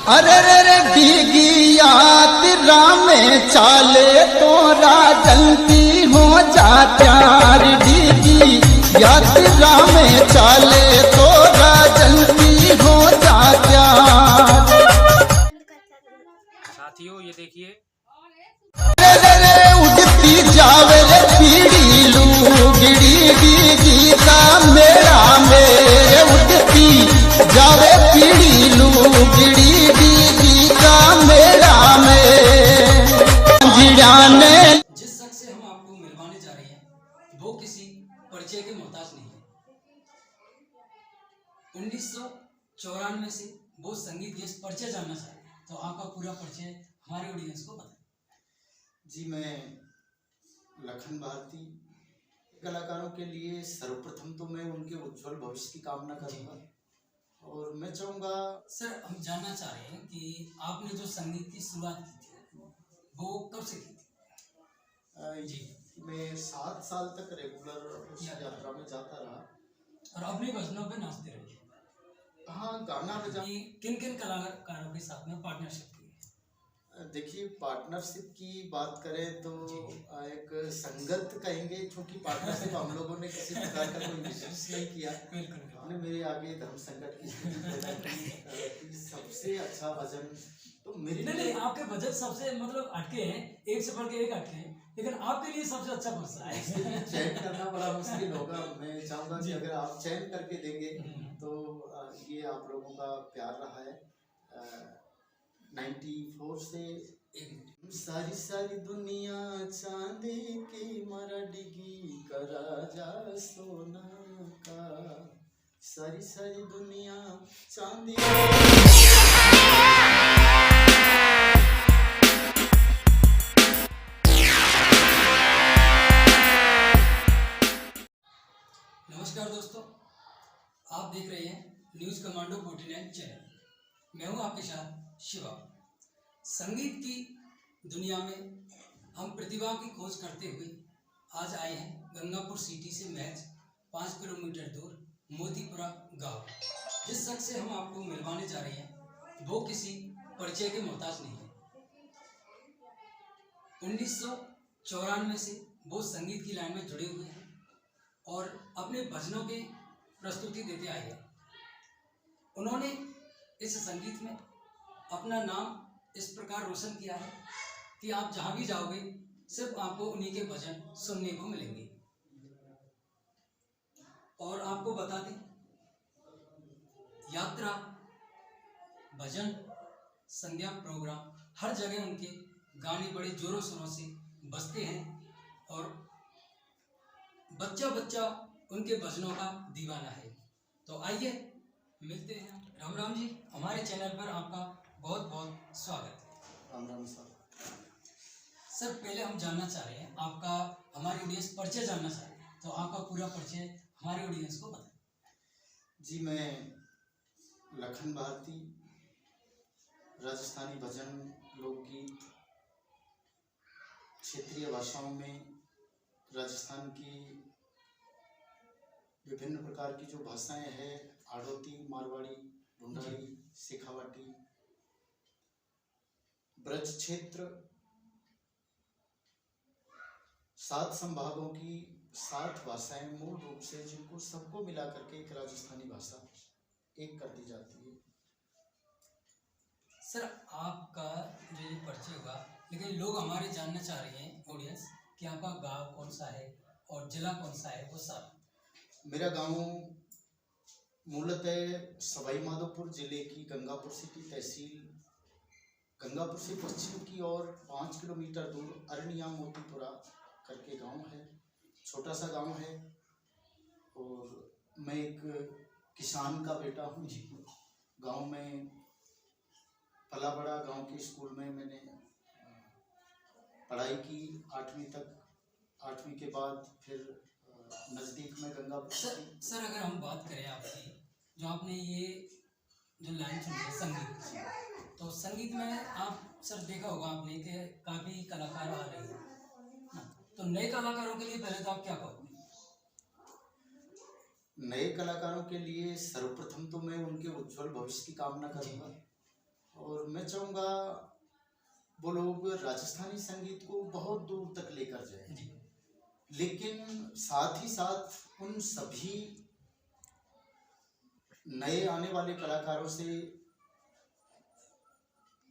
अरे रे रे भीगी यात्रा में चाले तो राजंती हो जा प्यार। भीगी यात्रा में चाले तो राजंती हो जा प्यार। साथियों ये देखिए, रे रे रे उड़ती जावे रे पीड़ी लूगड़ी गीता मेरा मेरे उड़ती जावे पीड़ी लूगड़ी गीता मेरा में जिड़ाने। जिस शख्स से हम आपको मिलवाने जा रहे हैं वो किसी परिचय के मोहताज नहीं है। 1994 से वो संगीत के परिचय जानना चाहते हैं तो आपका पूरा परिचय हमारे ऑडियंस को बताएं। जी, मैं लखन भारती कलाकारों के लिए सर्वप्रथम तो मैं उनके उज्जवल भविष्य की कामना करूंगा और मैं चाहूँगा। सर, हम जानना चाह रहे हैं कि आपने जो संगीत की शुरुआत की थी वो कब से की थी? जी, मैं 7 साल तक रेगुलर उस यात्रा में जाता रहा और अपने भजनों पे नाचते रहे। हाँ, गाना बजा। किन किन कलाकारों के साथ में पार्टनरशिप की? देखिए, पार्टनरशिप की बात करें तो एक संगत कहेंगे, क्योंकि पार्टनरशिप हम लोगों ने किसी प्रकार का कोई विशेष नहीं किया। हमने मेरे आगे धर्म संकट की सबसे अच्छा भजन तो मेरे नहीं, आपके भजन सबसे मतलब अटके हैं, एक से बढ़ के एक अटके हैं, लेकिन आपके लिए सबसे अच्छा कौन सा है? चयन करना बड़ा मुश्किल होगा। मैं चाहूंगा कि अगर आप चयन करके देंगे तो ये आप लोगों का प्यार रहा है। 94 से सारी सारी दुनिया चांदी की मरडगी का राजा सोना का। सारी सारी दुनिया चांदी। नमस्कार दोस्तों, आप देख रहे हैं न्यूज कमांडो 49 चैनल। मैं हूं आपके साथ शिवा। संगीत की दुनिया में हम प्रतिभा की खोज करते हुए आज आए हैं गंगापुर सिटी से महज 5 किलोमीटर दूर मोतीपुरा गांव। जिस शख्स से हम आपको मिलवाने जा रहे हैं वो किसी परिचय के मोहताज नहीं है। 1994 से वो संगीत की लाइन में जुड़े हुए हैं और अपने भजनों की प्रस्तुति देते आए हैं। उन्होंने इस संगीत में अपना नाम इस प्रकार रोशन किया है कि आप जहां भी जाओगे सिर्फ आपको उन्हीं के भजन सुनने को मिलेंगे। और आपको बता दें, यात्रा, भजन, संध्या प्रोग्राम हर जगह उनके गाने बड़े जोरों शोरों से बजते हैं और बच्चा बच्चा उनके भजनों का दीवाना है। तो आइए मिलते हैं। राम राम जी, हमारे चैनल पर आपका बहुत बहुत स्वागत है। राम राम सर। सर, पहले हम जानना चाह रहे हैं आपका, हमारी ऑडियंस परिचय जानना चाह रहे हैं तो आपका पूरा परिचय हमारे ऑडियंस को बताएं। जी, मैं लखन भारती राजस्थानी भजन, लोकगीत, क्षेत्रीय भाषाओं में राजस्थान की विभिन्न प्रकार की जो भाषाएं हैं, आड़ोती, मारवाड़ी, ढूंढाड़ी, शेखावाटी, ब्रज क्षेत्र, 7 संभागों की 7 भाषाएं मूल रूप से जिनको सबको मिला करके एक राजस्थानी भाषा एक कर दी जाती है। सर, आपका जो ये परिचय होगा, लेकिन लोग हमारे जानना चाह रहे हैं ऑडियंस कि आपका गांव कौन सा है और जिला कौन सा है वो सब। मेरा गांव मूलतः सवाई माधोपुर जिले की गंगापुर सिटी तहसील, गंगापुर से पश्चिम की ओर 5 किलोमीटर दूर अरनिया मोतीपुरा करके गांव है। छोटा सा गांव है और मैं एक किसान का बेटा हूँ जी। गांव में पला बड़ा, गांव के स्कूल में मैंने पढ़ाई की 8वीं तक। 8वीं के बाद फिर नज़दीक में गंगापुर। सर, अगर हम बात करें आपकी, जो आपने ये जो लाइन सुनी है संगीत की, तो संगीत में आप सर देखा होगा आपने कि काफ़ी कलाकार आ रहे हैं ना, तो नए कलाकारों के लिए पहले तो आप क्या कहोगे? नए कलाकारों के लिए सर्वप्रथम तो मैं उनके उज्जवल भविष्य की कामना करूंगा और मैं चाहूँगा वो लोग राजस्थानी संगीत को बहुत दूर तक लेकर जाए, जी लेकिन साथ ही साथ उन सभी नए आने वाले कलाकारों से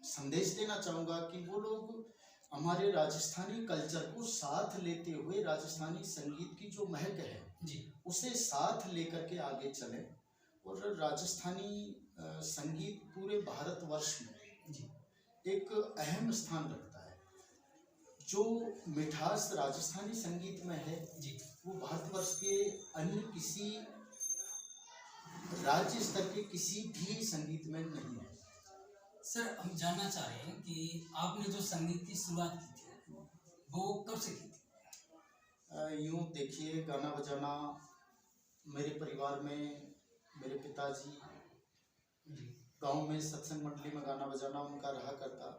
संदेश देना चाहूँगा कि वो लोग हमारे राजस्थानी कल्चर को साथ लेते हुए राजस्थानी संगीत की जो महक है जी उसे साथ लेकर के आगे चलें, और राजस्थानी संगीत पूरे भारतवर्ष में जी एक अहम स्थान रखता है। जो मिठास राजस्थानी संगीत में है जी वो भारतवर्ष के अन्य किसी राज्य स्तर के किसी भी संगीत में नहीं है। सर, हम जानना चाह रहे हैं कि आपने जो संगीत की शुरुआत की थी वो कब से की थी? यूँ देखिए, गाना बजाना मेरे परिवार में मेरे पिताजी जी गांव में सत्संग मंडली में गाना बजाना उनका रहा करता।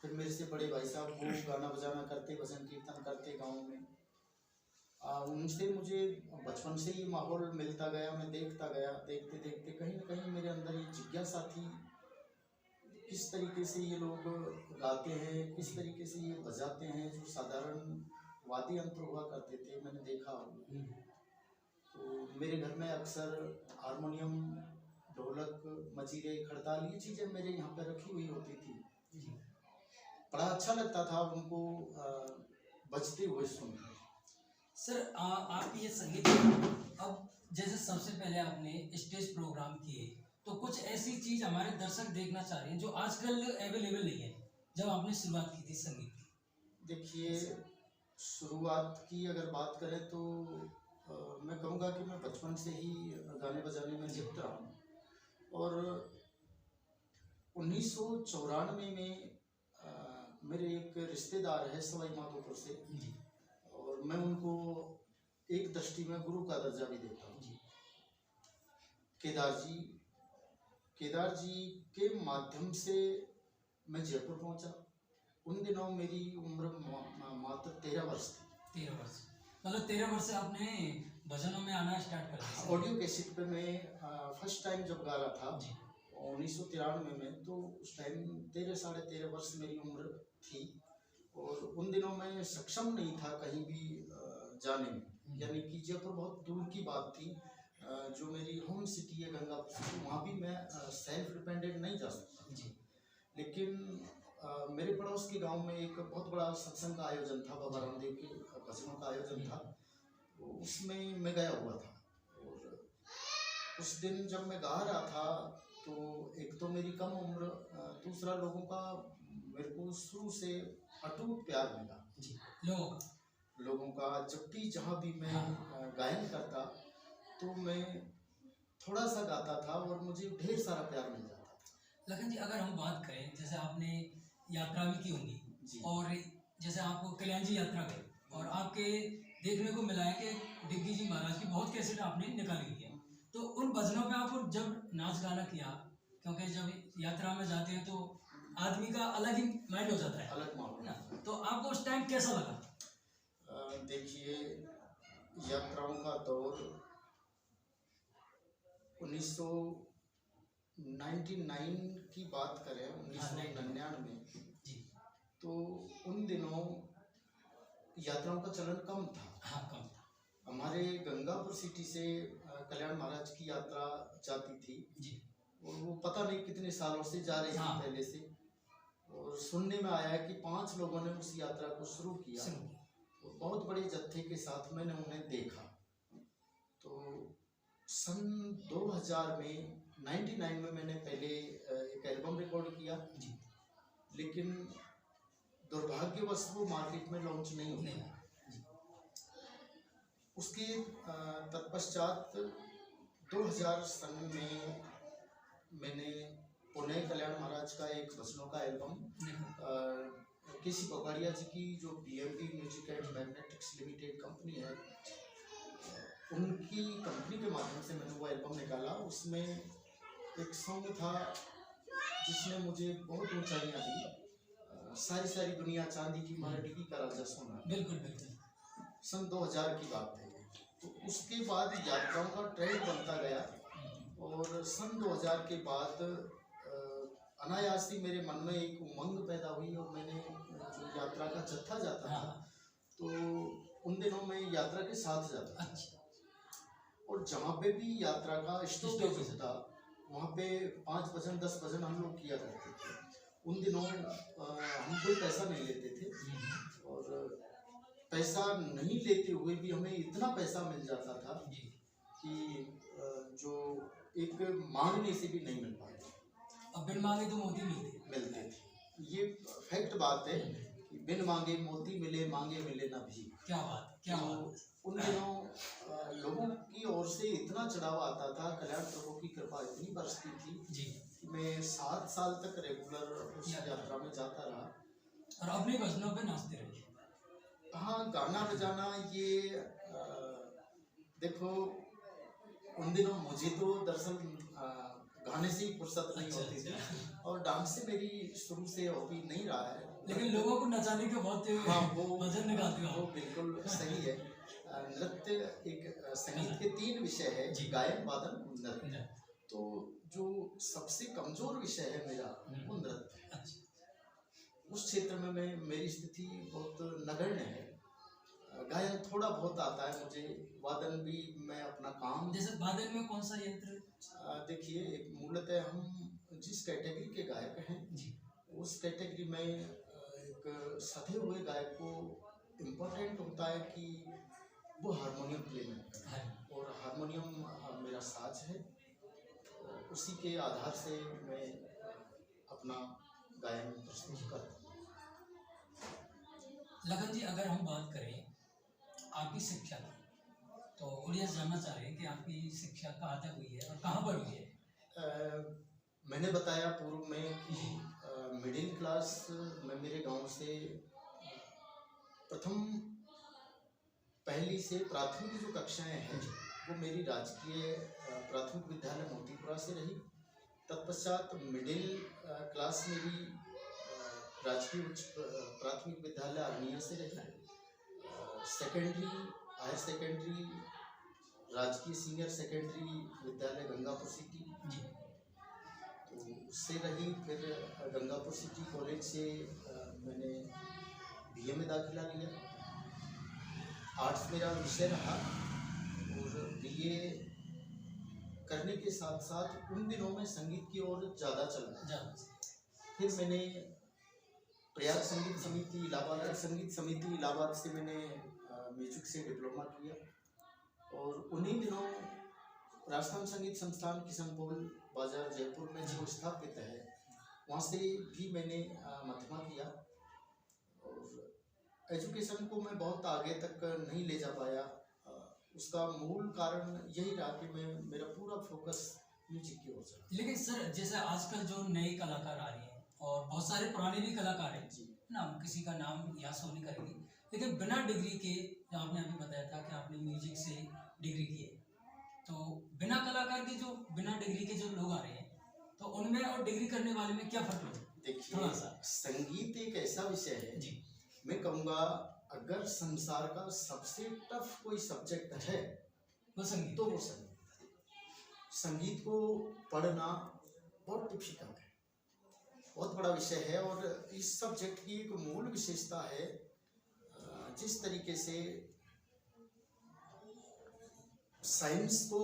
फिर मेरे से बड़े भाई साहब वो गाना बजाना करते, भजन कीर्तन करते गांव में। उनसे मुझे बचपन से ही माहौल मिलता गया, मैं देखता गया। देखते देखते कहीं ना कहीं मेरे अंदर ये जिज्ञासा थी, किस तरीके से ये लोग गाते हैं, किस तरीके से ये बजाते हैं। जो साधारण वाद्य यंत्र हुआ करते थे मैंने देखा। तो मेरे घर में अक्सर हारमोनियम, ढोलक, मजीरे, खड़ताल ये चीज़ें मेरे यहाँ पे रखी हुई होती थी। बड़ा अच्छा लगता था उनको बजते हुए सुनना। सर, आपकी ये संगीत अब जैसे सबसे पहले आपने स्टेज प्रोग्राम किए, तो कुछ ऐसी चीज हमारे दर्शक देखना चाह रहे हैं जो आजकल अवेलेबल नहीं है जब आपने शुरुआत की थी संगीत की। देखिए, शुरुआत की अगर बात करें तो मैं कहूँगा कि मैं बचपन से ही गाने बजाने में लिप्त रहा हूँ। और 1994 में मेरे एक रिश्तेदार है सवाई माधोपुर से, और मैं उनको एक दृष्टि में गुरु का दर्जा भी देता हूँ। केदार जी के माध्यम से मैं जयपुर पहुंचा। उन दिनों मेरी उम्र मात्र 13 वर्ष थी। 13 वर्ष, मतलब 13 वर्ष से आपने भजनों में आना स्टार्ट कर दिया? ऑडियो कैसेट पे मैं फर्स्ट टाइम जब गा रहा था 1993 में, तो उस टाइम 13-13.5 वर्ष मेरी उम्र थी। और उन दिनों मैं सक्षम नहीं था कहीं भी जाने में, यानी कि जयपुर बहुत दूर की बात थी। जो मेरी होम सिटी है गंगापुर सिटी, वहाँ भी मैं सेल्फ डिपेंडेंट नहीं जा सकता जी। लेकिन मेरे पड़ोस के गांव में एक बहुत बड़ा सत्संग का आयोजन था, बाबा रामदेव के भजनों का आयोजन था, तो उसमें मैं गया हुआ था। और उस दिन जब मैं गा रहा था तो एक तो मेरी कम उम्र, दूसरा लोगों का मेरे को शुरू से अटूट प्यार मिला जी। लोगों का। जब भी जहाँ भी मैं गायन करता तो मैं थोड़ा सा गाता था और मुझे ढेर सारा प्यार मिल जाता था। लखन जी, अगर हम बात करें, जैसे आपने यात्रा भी की होंगी, और जैसे आपको कल्याण जी यात्रा गए, और आपके देखने को मिला है कि डिग्गी जी महाराज की बहुत कैसेट आपने निकाली हुई है, तो उन भजनों पे आपको जब नाच गाना किया, क्योंकि जब यात्रा में जाते हैं तो आदमी का अलग ही माइंड हो जाता है, अलग माहौल ना, तो आपको उस टाइम कैसा लगा? देखिए, यात्राओं का दौर 1999 की बात करें, 1999 जी, तो उन दिनों यात्राओं का चलन कम था। हाँ, कम था। हमारे गंगापुर सिटी से कल्याण महाराज की यात्रा जाती थी जी, और वो पता नहीं कितने सालों से जा रही थी पहले से। और सुनने में आया है कि 5 लोगों ने उस यात्रा को शुरू किया। तो बहुत बड़े जत्थे के साथ मैंने उन्हें देखा। तो सन 2000 में 99 में मैंने पहले एक एल्बम रिकॉर्ड किया जी, लेकिन दुर्भाग्यवश वो मार्केट में लॉन्च नहीं हुआ। उसके तत्पश्चात 2000 सन में मैंने पुणे कल्याण महाराज का एक भजनों का एल्बम केसी पकड़िया जी की जो BMD music and magnetics limited company है, उनकी कंपनी के माध्यम से मैंने वो एल्बम निकाला। उसमें एक सॉन्ग था जिसने मुझे बहुत ऊंचाइयाँ दी, सारी सारी दुनिया चांदी की मराठी का राजा सोना। बिल्कुल बिल्कुल। सन 2000 की बात है। तो उसके बाद यात्राओं का ट्रेंड बनता गया और सन 2000 के बाद अनायास ही मेरे मन में एक उमंग पैदा हुई और मैंने जो यात्रा का जत्था जाता था हाँ। तो उन दिनों में यात्रा के साथ जाता था अच्छा। और जहाँ पे भी यात्रा का स्टॉपेज स्टॉपेज होता वहाँ पे 5 भजन 10 भजन हम लोग किया करते थे। उन दिनों हम कोई पैसा नहीं लेते थे और पैसा नहीं लेते हुए भी हमें इतना पैसा मिल जाता था जी। कि जो एक मांगने से भी नहीं मिल पाता, अब बिन मांगे तो मोती मिलते थे। ये फैक्ट बात है कि बिन मांगे मोती मिले, मांगे मिले ना भी। क्या बात, क्या तो बात। उन दिनों लोगों की ओर से इतना चढ़ाव आता था, कल्याण प्रभु की कृपा इतनी बरसती थी जी। कि मैं 7 साल तक रेगुलर उस यात्रा में जाता रहा और अपने भजनों पे नाचते रहे। हाँ, गाना बजाना ये देखो उन दिनों मुझे तो दरअसल गाने से ही फुर्सत नहीं अच्छा, होती थी अच्छा। और डांस से मेरी शुरू से हॉबी नहीं रहा है। लेकिन लोगों को नचाने के बहुत हाँ, वो भजन निकालते हो वो आप। बिल्कुल सही है। नृत्य एक संगीत के 3 विषय है, जी। गायन, वादन, नृत्य। तो जो सबसे कमजोर विषय है मेरा वो नृत्य है। अच्छा। उस क्षेत्र में मैं मेरी स्थिति बहुत नगण्य है। गायन थोड़ा बहुत आता है मुझे, वादन भी मैं अपना काम जैसे वादन में कौन सा यंत्र? देखिए एक मूलतः हम जिस कैटेगरी के गायक हैं जी। उस कैटेगरी में एक सधे हुए गायक को इम्पोर्टेंट होता है कि वो हारमोनियम प्ले में करे और हारमोनियम मेरा साज है। उसी के आधार से मैं अपना गायन प्रस्तुत करता हूँ। लगन जी, अगर हम बात करें आपकी शिक्षा की, तो ऑडियंस जानना चाह रहे हैं कि आपकी शिक्षा कहाँ तक हुई है और कहाँ पर हुई है? मैंने बताया पूर्व में कि मिडिल क्लास में मेरे गांव से प्रथम पहली से प्राथमिक जो कक्षाएं हैं वो मेरी राजकीय प्राथमिक विद्यालय मोतीपुरा से रही। तत्पश्चात मिडिल क्लास मेरी राजकीय उच्च प्राथमिक विद्यालय अरनिया से रही। सेकेंडरी हायर सेकेंडरी राजकीय सीनियर सेकेंडरी विद्यालय गंगापुर सिटी जी। तो उससे रही। फिर गंगापुर सिटी कॉलेज से मैंने बीए में दाखिला लिया। आर्ट्स मेरा विषय रहा और बीए करने के साथ साथ उन दिनों में संगीत की ओर ज़्यादा चला। फिर मैंने प्रयाग संगीत समिति इलाहाबाद से मैंने म्यूजिक से डिप्लोमा किया और उन्हीं दिनों राजस्थान संगीत संस्थान किशनपोल बाजार जयपुर में जो स्थापित है वहाँ से भी मैंने मध्यमा किया और एजुकेशन को मैं बहुत आगे तक नहीं ले जा पाया। उसका मूल कारण यही रहा कि मेरा पूरा फोकस म्यूजिक की ओर चला। लेकिन सर, जैसे आजकल जो नए कलाकार आ रहे हैं और बहुत सारे पुराने भी कलाकार हैं जी ना, किसी का नाम यहाँ सो नहीं करेंगे, लेकिन बिना डिग्री के, जो आपने अभी बताया था कि आपने म्यूजिक से डिग्री की है, तो बिना कलाकार के जो बिना डिग्री के जो लोग आ रहे हैं तो उनमें और डिग्री करने वाले में क्या फर्क है? देखिए, थोड़ा सा। संगीत एक ऐसा विषय है जी। मैं कहूँगा अगर संसार का सबसे टफ कोई सब्जेक्ट है वो संगीत, तो वो संगीत को पढ़ना बहुत डिफिकल्ट है, बहुत बड़ा विषय है। और इस सब्जेक्ट की एक मूल विशेषता है जिस तरीके से साइंस को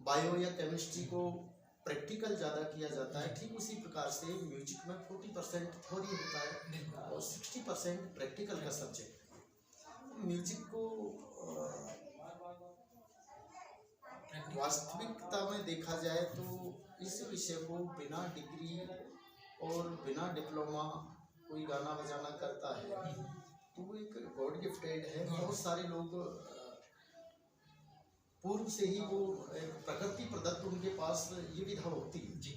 बायो या केमिस्ट्री को प्रैक्टिकल ज़्यादा किया जाता है, ठीक उसी प्रकार से म्यूजिक में 40% थ्योरी होता है और 60% प्रैक्टिकल का सब्जेक्ट। म्यूजिक को वास्तविकता में देखा जाए तो इस विषय को बिना डिग्री और बिना डिप्लोमा कोई गाना बजाना करता है तो वो एक गॉड गिफ्टेड है। बहुत सारे लोग पूर्व से ही वो प्रकृति प्रदत्त उनके पास ये विधा होती है। जी।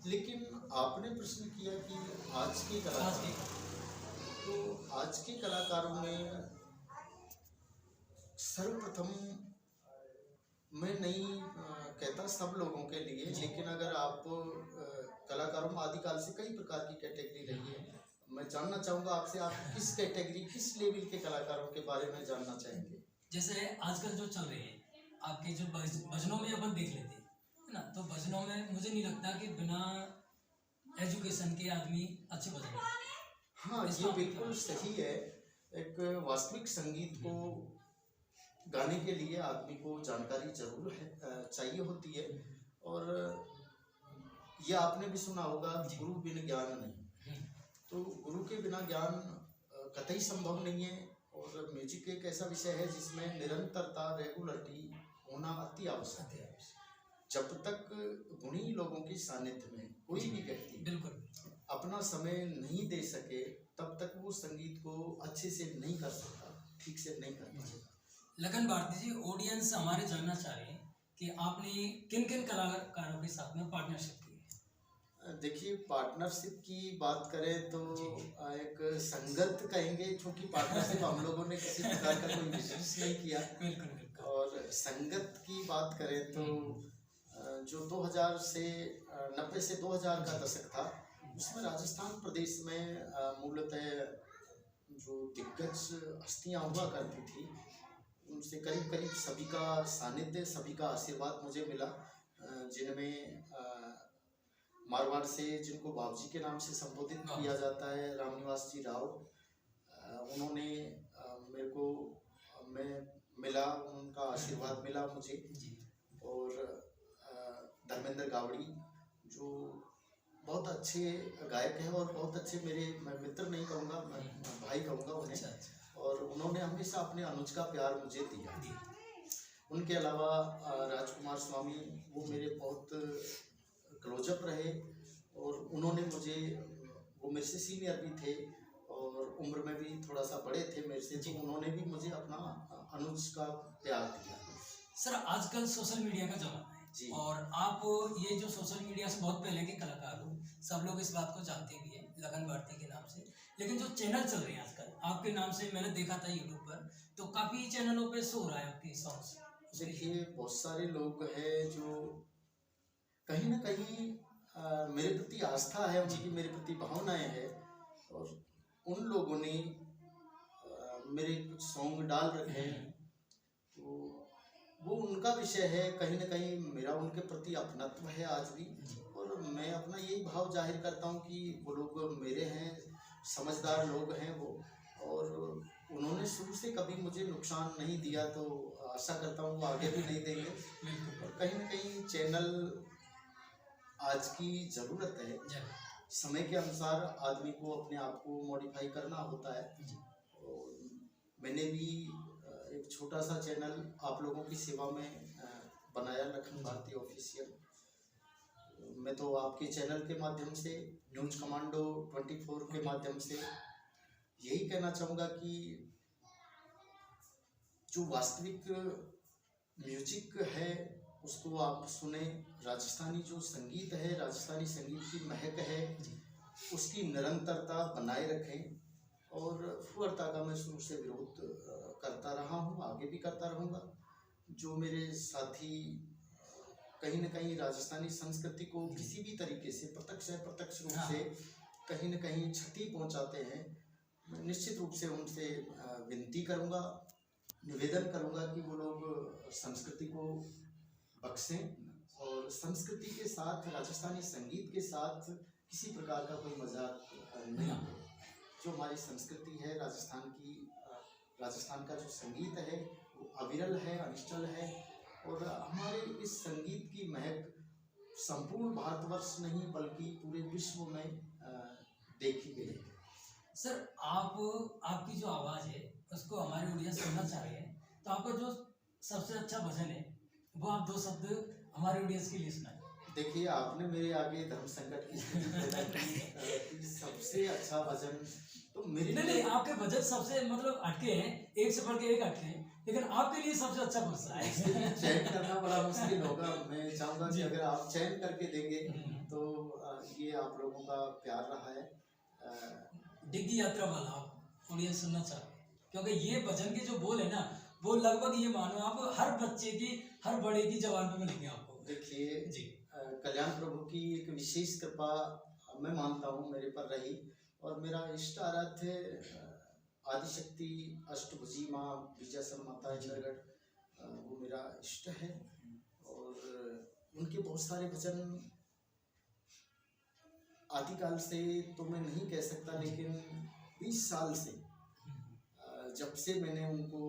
लेकिन आपने प्रश्न किया कि आज के कलाकार, तो आज के कलाकारों में सर्वप्रथम मैं नहीं कहता सब लोगों के लिए, लेकिन अगर आप कलाकारों में आदिकाल से कई प्रकार की कैटेगरी रही है, मैं जानना चाहूँगा आपसे, आप किस कैटेगरी किस लेवल के कलाकारों के बारे में जानना चाहेंगे? जैसे आजकल जो चल रहे हैं आपके जो भजनों में अपन देख लेते हैं, है ना, तो भजनों में मुझे नहीं लगता कि बिना एजुकेशन के आदमी अच्छे भजन गाते हैं। हाँ, इस ये बात पे बिल्कुल क्या? सही है। एक वास्तविक संगीत को गाने के लिए आदमी को जानकारी जरूर है, चाहिए होती है। और ये आपने भी सुना होगा, गुरु बिन ज्ञान नहीं। तो गुरु के बिना ज्ञान कतई संभव नहीं है। और म्यूजिक एक ऐसा विषय है जिसमें निरंतरता, रेगुलरिटी होना अति आवश्यक है। जब तक गुणी लोगों की सानिध्य में कोई भी व्यक्ति बिल्कुल अपना समय नहीं दे सके, तब तक वो संगीत को अच्छे से नहीं कर सकता, ठीक से नहीं कर पाएगा। लगन भारती जी, ऑडियंस हमारे जानना चाह रहे हैं कि आपने किन किन कलाकारों के साथ में पार्टनरशिप की है? देखिए, पार्टनरशिप की बात करें तो एक संगत कहेंगे, क्योंकि पार्टनरशिप हम लोगों ने किसी प्रकार का कोई बिजनेस नहीं किया। बिल्कुल बिल्कुल। और संगत की बात करें तो जो 2000 से 90 से 2000 का दशक था, उसमें राजस्थान प्रदेश में मूलतः जो दिग्गज हस्तियां हुआ करती थी, उनसे करीब करीब सभी का सानिध्य, सभी का आशीर्वाद मुझे मिला। जिनमें मारवाड़ से, जिनको बाबूजी के नाम से संबोधित किया जाता है, रामनिवास जी राव, उन्होंने मेरे को मैं मिला, उनका आशीर्वाद मिला मुझे। और धर्मेंद्र गावड़ी जो बहुत अच्छे गायक हैं और बहुत अच्छे मेरे, मैं मित्र नहीं कहूँगा, मैं भाई कहूँगा उन्हें। और उन्होंने हमेशा अपने अनुज का प्यार मुझे दिया। उनके अलावा राजकुमार स्वामी, वो मेरे बहुत क्लोजअप रहे। और उन्होंने मुझे, वो मेरे से सीनियर भी थे और उम्र में भी थोड़ा सा बड़े थे मेरे से, तो उन्होंने भी मुझे अपना अनुज का प्यार दिया। सर, आजकल सोशल मीडिया का जमाना है और आप ये जो सोशल मीडिया से बहुत पहले के कलाकार हो, सब लोग इस बात को जानते भी हैं लगन भारती के नाम से। लेकिन जो चैनल चल रहे हैं आजकल आपके नाम से, मैंने देखा था यूट्यूब पर, तो काफी चैनलों पे शो हो रहा है आपके सॉन्ग्स। देखिए, बहुत सारे लोग हैं जो कहीं ना कहीं मेरे प्रति आस्था है, उनकी मेरे प्रति भावनाएं हैं, और उन लोगों ने मेरे कुछ सॉन्ग डाल रखे हैं। तो वो उनका विषय है, कहीं ना कहीं मेरा उनके प्रति अपनत्व है आज भी। और मैं अपना यही भाव जाहिर करता हूँ कि वो लोग मेरे हैं, समझदार लोग हैं वो, और उन्होंने शुरू से कभी मुझे नुकसान नहीं दिया, तो आशा करता हूँ वो आगे भी नहीं देंगे। और कहीं ना कहीं चैनल आज की ज़रूरत है, समय के अनुसार आदमी को अपने आप को मॉडिफाई करना होता है। और मैंने भी एक छोटा सा चैनल आप लोगों की सेवा में बनाया, लखन भारती ऑफिशियल। मैं तो आपके चैनल के माध्यम से, न्यूज कमांडो 24 के माध्यम से यही कहना चाहूँगा कि जो वास्तविक म्यूजिक है उसको आप सुने। राजस्थानी जो संगीत है, राजस्थानी संगीत की महक है, उसकी निरंतरता बनाए रखें। और फुअरता का मैं शुरू से विरोध करता रहा हूँ, आगे भी करता रहूँगा। जो मेरे साथी कहीं ना कहीं राजस्थानी संस्कृति को किसी भी तरीके से प्रत्यक्ष या अप्रत्यक्ष रूप से कहीं ना कहीं क्षति पहुँचाते हैं, मैं निश्चित रूप से उनसे विनती करूँगा, निवेदन करूँगा कि वो लोग संस्कृति को बख्शें और संस्कृति के साथ, राजस्थानी संगीत के साथ किसी प्रकार का कोई मजाक नहीं हो। जो हमारी संस्कृति है राजस्थान की, राजस्थान का जो संगीत है वो अविरल है, अनिश्चल है। और हमारे इस संगीत की महक संपूर्ण भारतवर्ष नहीं बल्कि पूरे विश्व में देखी गई है। सर, आपकी जो आवाज़ है उसको हमारी ऑडियंस सुनना चाह रही है, तो आपका जो सबसे अच्छा भजन है वो आप 2 शब्द हमारी ऑडियंस के लिए सुनाए। देखिए, आपने मेरे आगे धर्म संकट की स्थिति पैदा की। सबसे अच्छा भजन तो मेरे नहीं, आपके भजन सबसे मतलब हटके हैं, एक से बढ़ के एक हटके हैं, लेकिन आपके लिए सबसे अच्छा कौन सा है? चयन करना बड़ा मुश्किल होगा। मैं चाहूँगा कि अगर आप चयन करके देंगे तो ये आप लोगों का प्यार रहा है। डिग्गी यात्रा वाला आप ऑडियंस सुनना चाह रहे हैं, क्योंकि ये भजन के जो बोल है ना, वो लगभग ये मानो आप हर बच्चे की, हर बड़े की जबान पे मिलेंगे आपको। देखिए जी, कल्याण प्रभु की एक विशेष कृपा मैं मानता हूँ मेरे पर रही। और मेरा इष्ट आराध्य आदिशक्ति अष्टभुजी माँ बीजासन माता इंद्रगढ़, वो मेरा इष्ट है। और उनके बहुत सारे भजन आदिकाल से तो मैं नहीं कह सकता, लेकिन 20 साल से जब से मैंने उनको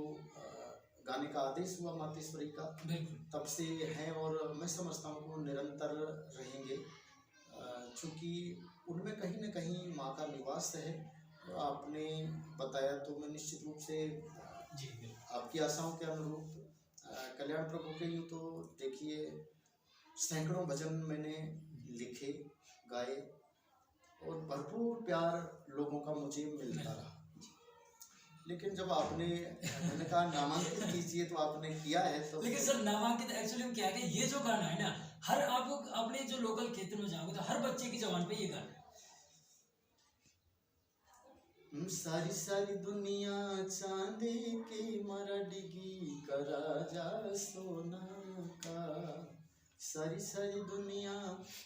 गाने का आदेश हुआ मातेश्वरी का, बिल्कुल तब से हैं और मैं समझता हूँ वो निरंतर रहेंगे, चूँकि उनमें कहीं न कहीं माँ का निवास है। और आपने बताया तो मैं निश्चित रूप से जी बिल्कुल आपकी आशाओं के अनुरूप कल्याण प्रभु के यूँ तो देखिए सैकड़ों भजन मैंने लिखे, गाए और भरपूर प्यार लोगों का मुझे मिलता रहा। लेकिन जब आपने मैंने कहा नामांकित कीजिए तो आपने किया है, तो लेकिन सर नामांकित एक्चुअली क्या है कि ये जो गाना है ना, हर आप अपने जो लोकल क्षेत्र में जाओगे तो हर बच्चे की जबान पे ये गाना है। सारी सारी दुनिया चांदी की मरा डिगी करा जा सोना का, सारी सारी दुनिया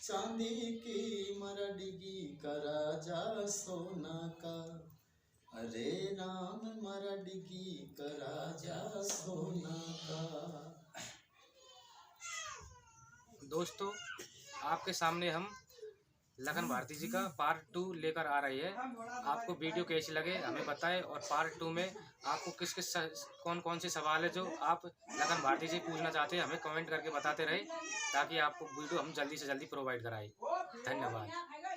चांदी की मरा डिगी करा जा सोना का, अरे राम मरा डिगी करा जा सोना का। दोस्तों आपके सामने हम लगन भारती जी का पार्ट 2 लेकर आ रही है। आपको वीडियो कैसी लगे हमें बताएं, और पार्ट 2 में आपको किस कौन कौन से सवाल है जो आप लगन भारती जी पूछना चाहते हैं हमें कमेंट करके बताते रहे, ताकि आपको वीडियो हम जल्दी से जल्दी प्रोवाइड कराएं। धन्यवाद।